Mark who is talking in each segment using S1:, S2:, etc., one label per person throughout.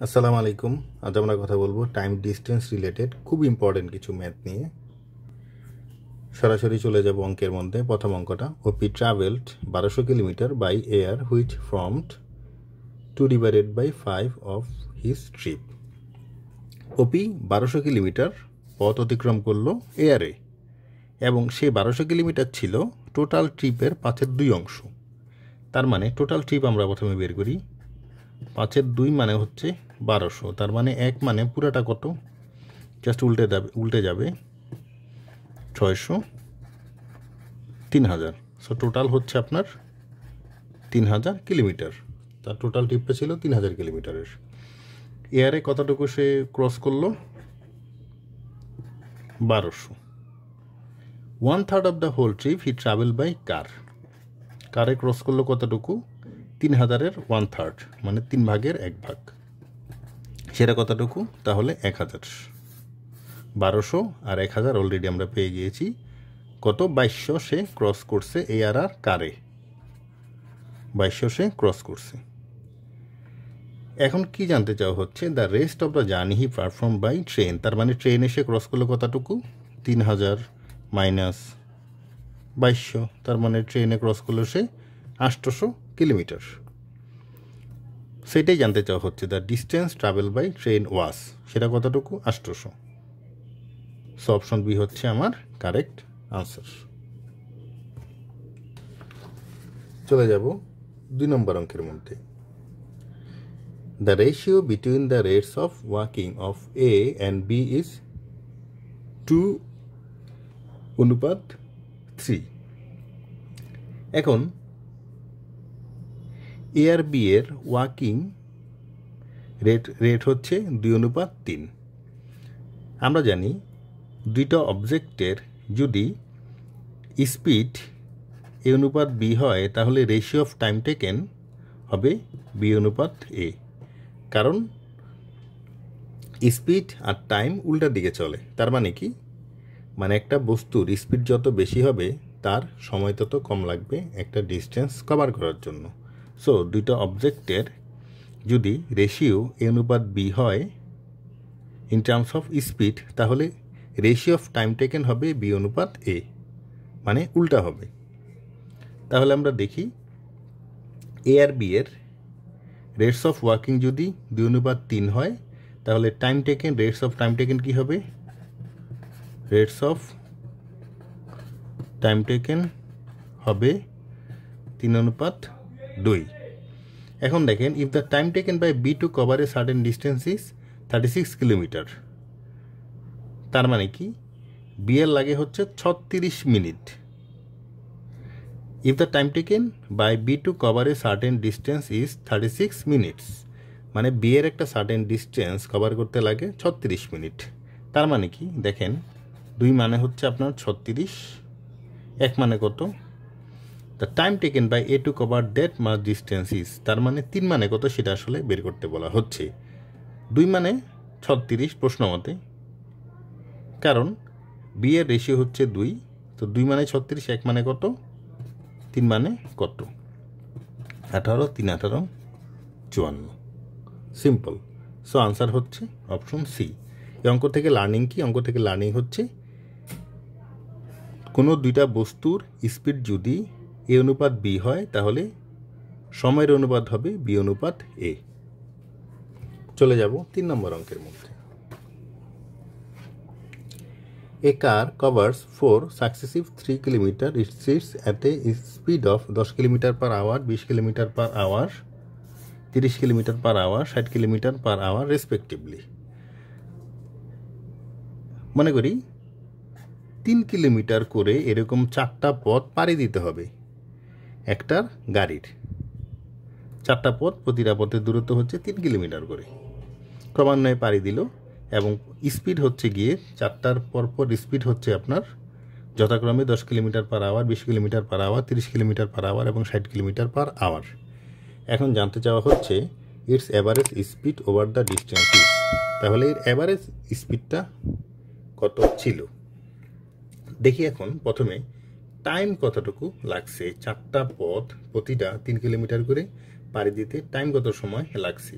S1: আসসালামু আলাইকুম। আজ আমরা কথা বলবো টাইম ডিস্টেন্স রিলেটেড খুব ইম্পর্টেন্ট কিছু ম্যাথ নিয়ে। সরাসরি চলে যাব অঙ্কের মধ্যে। প্রথম অঙ্কটা, OP travelled 1200 kilometre by air which formed 2/5 of his trip. OP 1200 kilometre পথ অতিক্রম করলো এয়ারে, এবং সেই 1200 কিলোমিটার ছিল টোটাল ট্রিপের 5/2 অংশ। তার মানে টোটাল ট্রিপ আমরা প্রথমে বের করি। 5/2 মানে হচ্ছে 1200, তার মানে 1 মানে পুরাটা কত, জাস্ট উল্টে যাবে 600 3000। সো টোটাল হচ্ছে আপনার 3000 কিলোমিটার। তার টোটাল ট্রিপটা ছিল 3000 কিলোমিটারের। এয়ারে কতটুকু সে ক্রস করলো? 1200। 1/3 of the whole trip he travel by car. কারে ক্রস করলো কতটুকু? 3000-এর 1/3 মানে 3 ভাগের 1 ভাগ। সেটা কতটুকু? তাহলে 1000। 1200 আর 1000 অলরেডি আমরা পেয়ে গিয়েছি। কত? 2200 সে ক্রস করছে এয়ার আর কারে। 2200 সে ক্রস করছে। এখন কি জানতে চাওয়া হচ্ছে? The rest of the journey he perform by train. তার মানে ট্রেন এসে ক্রস করলো কতটুকু? 3000 মাইনাস 2200, তার মানে ট্রেনে ক্রস করলো সে 800 কিলোমিটার। সেটাই জানতে চাওয়া হচ্ছে, the distance travel by train was, সেটা কতটুকু? 800। সো অপশন বি হচ্ছে আমার কারেক্ট আনসার। চলে যাব 2 নম্বর অঙ্কের মধ্যে। The ratio between the rates of walking of A and B is 2:3। এখন এ আর বি এর ওয়াকিং রেট হচ্ছে 2:3। আমরা জানি দুইটা অবজেক্টের যদি স্পিড এ অনুপাত বি হয়, তাহলে রেশিও অফ টাইম টেকেন হবে বি অনুপাত এ। কারণ স্পিড আর টাইম উল্টার দিকে চলে। তার মানে কি? মানে একটা বস্তুর স্পিড যত বেশি হবে, তার সময় তত কম লাগবে একটা ডিস্টেন্স কভার করার জন্য। সো দুইটা অবজেক্টের যদি রেশিও এ অনুপাত বি হয় ইন টার্মস অফ স্পিড, তাহলে রেশিও অফ টাইম টেকেন হবে বি অনুপাত এ, মানে উল্টা হবে। তাহলে আমরা দেখি এ আর বি এর রেটস অফ ওয়াকিং যদি 2:3 হয়, তাহলে রেটস অফ টাইম টেকেন কী হবে? রেটস অফ টাইম টেকেন হবে 3:2। এখন দেখেন, if the time taken by B to cover a certain distance is 36 kilometre, তার মানে কি? বি এর লাগে হচ্ছে 36 minute. If the time taken by B to cover a certain distance is 36 minutes, মানে বি এর একটা সার্টেন ডিস্টেন্স কভার করতে লাগে 36 মিনিট। তার মানে কি? দেখেন, 2 মানে হচ্ছে আপনার 36, 1 মানে কত? The time taken by A to cover that much distance is, তার মানে 3 মানে কত সেটা আসলে বের করতে বলা হচ্ছে। 2 মানে 36 প্রশ্ন মতে, কারণ বি এর রেশিও হচ্ছে 2, তো 2 মানে 36, 1 মানে কত? 3 মানে কত? 18, 3 18 54। সিম্পল। সো আনসার হচ্ছে অপশন সি। এই অঙ্ক থেকে লার্নিং কি? অঙ্ক থেকে লার্নিং হচ্ছে কোনো দুইটা বস্তুর স্পিড যদি এ অনুপাত বি হয়, তাহলে সময়ের অনুপাত হবে বি অনুপাত এ। চলে যাব 3 নম্বর অঙ্কের মধ্যে। A car covers 4 successive 3 kilometre streets at a speed of 10 kilometre per hour, 20 kilometre per hour, 30 kilometre per hour, 60 kilometre per hour respectively. মনে করি 3 কিলোমিটার করে এরকম 4টা পথ পাড়ি দিতে হবে একটার গাড়ির। 4টা পথ, প্রতিটা পথের দূরত্ব হচ্ছে 3 কিলোমিটার করে। ক্রমান্বয়ে পাড়ি দিল, এবং স্পিড হচ্ছে গিয়ে 4টার পরপর স্পিড হচ্ছে আপনার যথাক্রমে 10 kilometre per hour, 20 kilometre per hour, 30 kilometre per hour এবং 60 কিলোমিটার পার আওয়ার। এখন জানতে চাওয়া হচ্ছে its average speed over the distance is. তাহলে এর অ্যাভারেজ স্পিডটা কত ছিল? দেখি এখন প্রথমে টাইম কতটুকু লাগছে। 4টা পথ প্রতিটা 3 কিলোমিটার করে পাড়ি দিতে টাইম কত সময় লাগছে?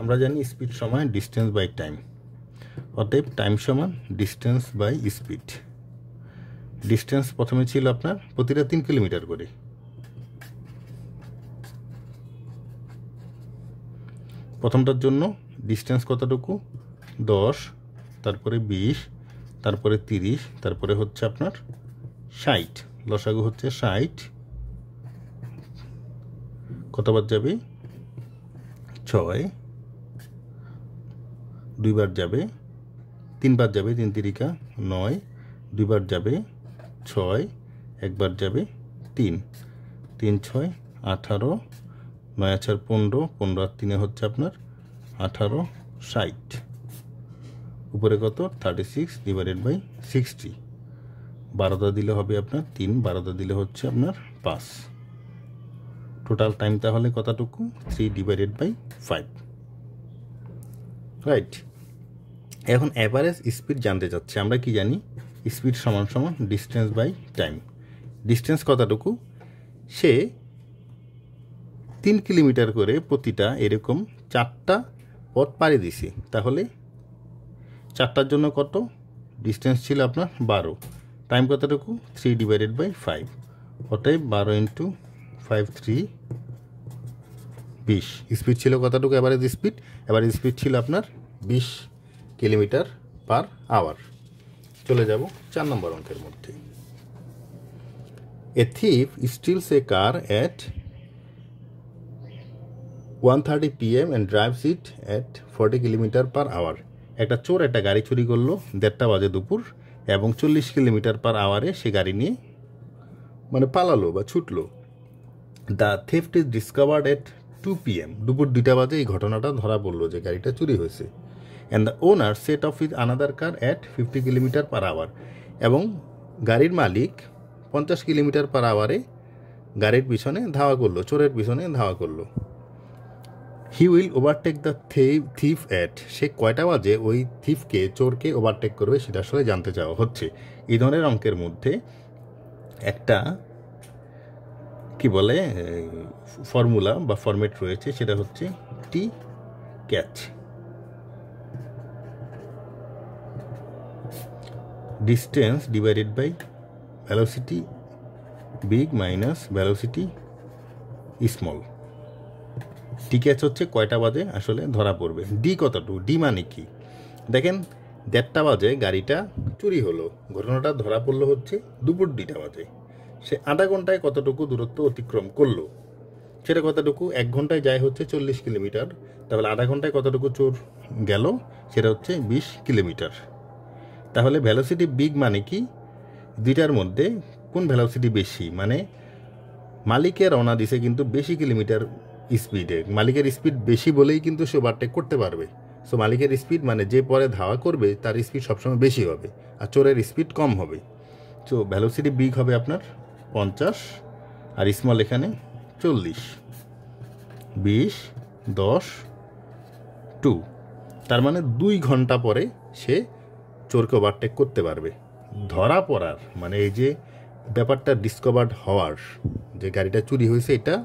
S1: আমরা জানি স্পিড সমান ডিস্টেন্স বাই টাইম, অতএব টাইম সমান ডিস্টেন্স বাই স্পিড। ডিস্টেন্স প্রথমে ছিল আপনার প্রতিটা 3 কিলোমিটার করে, প্রথমটার জন্য ডিস্টেন্স কতটুকু 10, তারপরে 20, তারপরে 30, তারপরে হচ্ছে আপনার 60, লসাগু হচ্ছে 60, কতবার যাবে 6, 2বার যাবে, 3বার যাবে 3 তিরিকা 9, 2বার যাবে 6, 1বার যাবে 3, 3 6 18, 9 4 15, 15 আর 3 হচ্ছে আপনার 18, 60, উপরে কত 36 ডিভাইডেড বাই 60, 12টা দিলে হবে আপনার 3, 12টা দিলে হচ্ছে আপনার 5, টোটাল টাইম তাহলে কতটুকু 3 ডিভাইডেড বাই 5, রাইট। এখন অ্যাভারেজ স্পিড জানতে চাচ্ছি। আমরা কি জানি স্পিড সমান সমান ডিস্টেন্স বাই টাইম। ডিস্টেন্স কতটুকু, সে 3 কিলোমিটার করে প্রতিটা এরকম 4টা পথ পাড়ি দিছি, তাহলে 4টার জন্য কত ডিস্টেন্স ছিল আপনার 12, টাইম কতটুকু 3 ডিভাইডেড বাই 5, অতএব 12 ইন্টু 5 3 20। স্পিড ছিল কতটুকু অ্যাভারেজ স্পিড? অ্যাভারেজ স্পিড ছিল আপনার 20 কিলোমিটার পার আওয়ার। চলে যাব 4 নম্বর অঙ্কের মধ্যে। A thief steals a car at 1:30 PM and drives it at 40 kilometre per hour. একটা চোর একটা গাড়ি চুরি করলো 1:30 বাজে দুপুর, এবং 40 কিলোমিটার পার আওয়ারে সে গাড়ি নিয়ে মানে পালালো বা ছুটলো। The theft is discovered at 2 PM, দুপুর 2টা বাজে এই ঘটনাটা ধরা পড়লো যে গাড়িটা চুরি হয়েছে। And the owner set off is another car at 50 kilometre per hour, এবং গাড়ির মালিক 50 কিলোমিটার পার আওয়ারে গাড়ির পিছনে ধাওয়া করলো, চোরের পিছনে ধাওয়া করলো। He will overtake the thief at, সে কয়টা বাজে ওই থিফকে চোরকে ওভারটেক করবে সেটা আসলে জানতে চাওয়া হচ্ছে। এই ধরনের অঙ্কের মধ্যে একটা কি বলে ফর্মুলা বা ফরম্যাট রয়েছে, সেটা হচ্ছে T catch. Distance divided by velocity big minus velocity small. T catch হচ্ছে কয়টা বাজে আসলে ধরা পড়বে। ডি কতটুকু, ডি মানে কি দেখেন 1:30 বাজে গাড়িটা চুরি হলো, ঘটনাটা ধরা পড়লো হচ্ছে দুপুর 2টা বাজে। সে আধা ঘন্টায় কতটুকু দূরত্ব অতিক্রম করলো, সেটা কতটুকু 1 ঘন্টায় যায় হচ্ছে 40 কিলোমিটার, তাহলে আধা ঘন্টায় কতটুকু চোর গেল সেটা হচ্ছে 20 কিলোমিটার। তাহলে ভ্যালোসিটি বিগ মানে কি, দুইটার মধ্যে কোন ভ্যালোসিটি বেশি, মানে মালিকের রওনা দিছে কিন্তু বেশি কিলোমিটার স্পিডে, মালিকের স্পিড বেশি বলেই কিন্তু সে ওভারটেক করতে পারবে। সো মালিকের স্পিড মানে যে পরে ধাওয়া করবে তার স্পিড সবসময় বেশি হবে, আর চোরের স্পিড কম হবে। সো ভ্যালোসিটি বিগ হবে আপনার 50, আর স্মল এখানে 40, 20 10 2, তার মানে 2 ঘন্টা পরে সে চোরকে ওভারটেক করতে পারবে। ধরা পড়ার মানে এই যে ব্যাপারটা ডিসকভার্ড হওয়ার, যে গাড়িটা চুরি হয়েছে এটা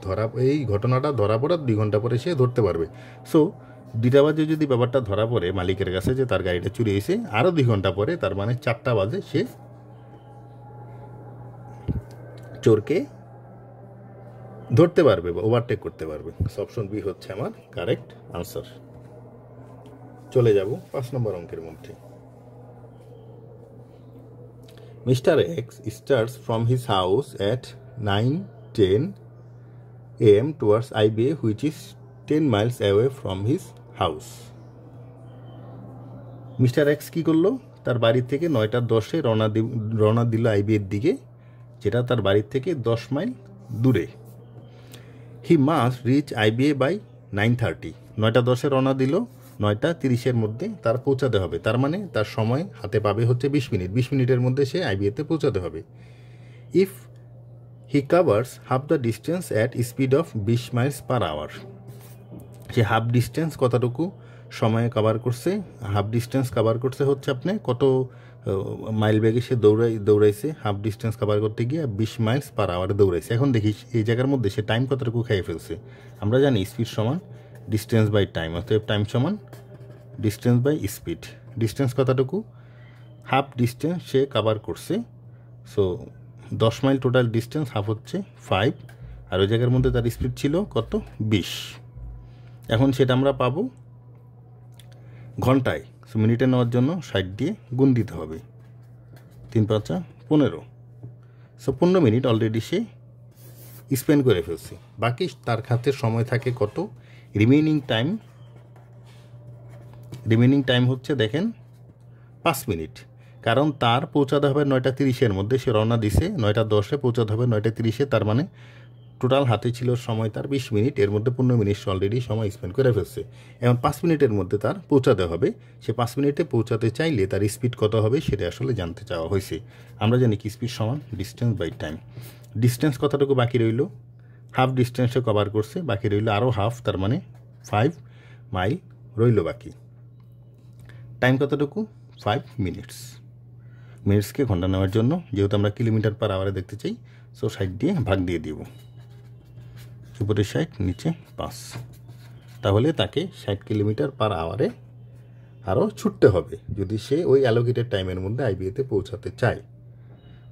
S1: ধরা, এই ঘটনাটা ধরা পড়ার 2 ঘন্টা পরে সে ধরতে পারবে। সো 2টা বাজে যদি ব্যাপারটা ধরা পড়ে মালিকের কাছে যে তার গাড়িটা চুরি হয়েছে, আরও 2 ঘন্টা পরে তার মানে 4টা বাজে সে চোরকে ধরতে পারবে বা ওভারটেক করতে পারবে। অপশন বি হচ্ছে আমার কারেক্ট আনসার। চলে যাব 5 নম্বর অঙ্কের মধ্যে। Mr. X starts from his house at 9:10 AM towards IBA, which is 10 miles away from his house. Mister X কী করলো, তার বাড়ি থেকে 9টা 10-এ রওনা দিল আইবিএর দিকে, যেটা তার বাড়ির থেকে 10 মাইল দূরে। He must reach IBA by 9:30, 9টা 10-এ রওনা দিল, 9টা 30-এর মধ্যে তার পৌঁছাতে হবে। তার মানে তার সময় হাতে পাবে হচ্ছে 20 মিনিট, 20 মিনিটের মধ্যে সে আইবিএতে পৌঁছাতে হবে। If he covers half the distance at speed of 20 miles per hour, সে হাফ ডিস্টেন্স কতটুকু সময়ে কভার করছে, হাফ ডিস্টেন্স কভার করছে হচ্ছে আপনি কত মাইল বেগে সে দৌড়াইছে, হাফ ডিস্টেন্স কভার করতে গিয়ে 20 মাইলস পার আওয়ারে দৌড়াইছে। এখন দেখিস এই জায়গার মধ্যে সে টাইম কতটুকু খেয়ে ফেলছে। আমরা জানি স্পিড সমান ডিস্টেন্স বাই টাইম, অতএব টাইম সমান ডিস্টেন্স বাই স্পিড। ডিস্টেন্স কতটুকু? হাফ ডিস্টেন্স সে কভার করছে, so 10 mile total distance, half হচ্ছে 5, আর ওই জায়গার মধ্যে তার স্পিড ছিল কত? 20। এখন সেটা আমরা পাবো ঘন্টায়, সো মিনিটে নেওয়ার জন্য 60 দিয়ে গুণ দিতে হবে, 3 5 15, সো 15 মিনিট অলরেডি সে স্পেন্ড করে ফেলছে। বাকি তার হাতে সময় থাকে কত? রিমেনিং টাইম হচ্ছে দেখেন 5 মিনিট, কারণ তার পৌঁছাতে হবে 9:30-এর মধ্যে, সে রওনা দিছে 9:10-এ, পৌঁছাতে হবে 9:30-এ, তার মানে টোটাল হাতে ছিল সময় তার 20 মিনিট, এর মধ্যে 15 মিনিট অলরেডি সময় স্পেন্ড করে ফেলছে। এখন 5 মিনিটের মধ্যে তার পৌঁছাতে হবে, সে 5 মিনিটে পৌঁছাতে চাইলে তার স্পিড কত হবে সেটা আসলে জানতে চাওয়া হয়েছে। আমরা জানি কি স্পিড সমান ডিস্টেন্স বাই টাইম। ডিস্টেন্স কতটুকু বাকি রইল? হাফ ডিস্টেন্সে কভার করছে, বাকি রইল আরও হাফ, তার মানে 5 মাইল রইল বাকি। টাইম কতটুকু? 5 মিনিটস। মিনিটসকে ঘন্টা নেওয়ার জন্য যেহেতু আমরা কিলোমিটার পার আওয়ারে দেখতে চাই, সো 60 দিয়ে ভাগ দিয়ে দিব, উপরে 60 নিচে 5, তাহলে তাকে 60 কিলোমিটার পার আওয়ারে আরও ছুটতে হবে যদি সে ওই অ্যালোকেটেড টাইমের মধ্যে আইবিএতে পৌঁছাতে চায়।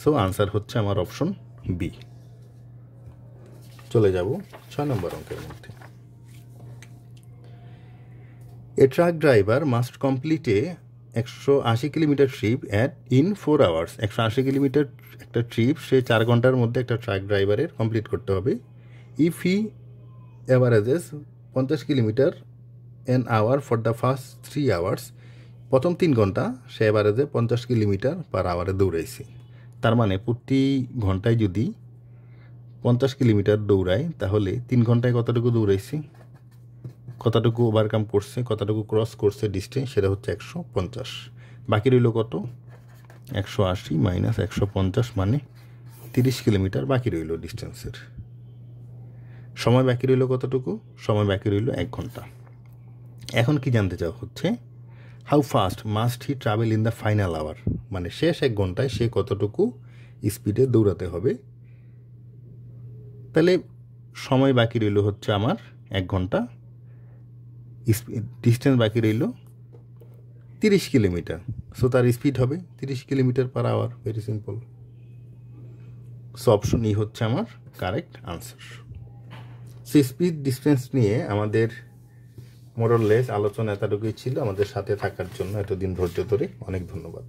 S1: সো আনসার হচ্ছে আমার অপশন বি। চলে যাব 6 নম্বর অঙ্কের মধ্যে। A truck driver must complete a 180 kilometre trip in 4 hours. 180 kilometre একটা ট্রিপ সে 4 ঘন্টার মধ্যে একটা ট্রাক ড্রাইভারের কমপ্লিট করতে হবে। If he averages 50 kilometre an hour for the first 3 hours, প্রথম 3 ঘন্টা সে অ্যাভারেজে 50 কিলোমিটার পার আওয়ারে দৌড়াইছে। তার মানে প্রতি ঘন্টায় যদি 50 কিলোমিটার দৌড়ায়, তাহলে 3 ঘন্টায় কতটুকু দৌড়াইছে, কতটুকু ওভারকাম করছে, কতটুকু ক্রস করছে ডিস্টেন্স, সেটা হচ্ছে 150। বাকি রইল কত? 180 মাইনাস 150 মানে 30 কিলোমিটার বাকি রইল ডিস্টেন্সের। সময় বাকি রইল কতটুকু? সময় বাকি রইল 1 ঘন্টা। এখন কি জানতে চাওয়া হচ্ছে? How fast must he travel in the final hour, মানে শেষ 1 ঘন্টায় সে কতটুকু স্পিডে দৌড়াতে হবে। তাহলে সময় বাকি রইল হচ্ছে আমার 1 ঘন্টা, ডিস্টেন্স বাকি রইল 30 কিলোমিটার, সো তার স্পিড হবে 30 kilometre per hour. Very simple. So option E হচ্ছে আমার correct answer. So speed distance নিয়ে আমাদের মোরলেস আলোচনা এতটুকুই ছিল। আমাদের সাথে থাকার জন্য এতদিন ধৈর্য ধরে অনেক ধন্যবাদ।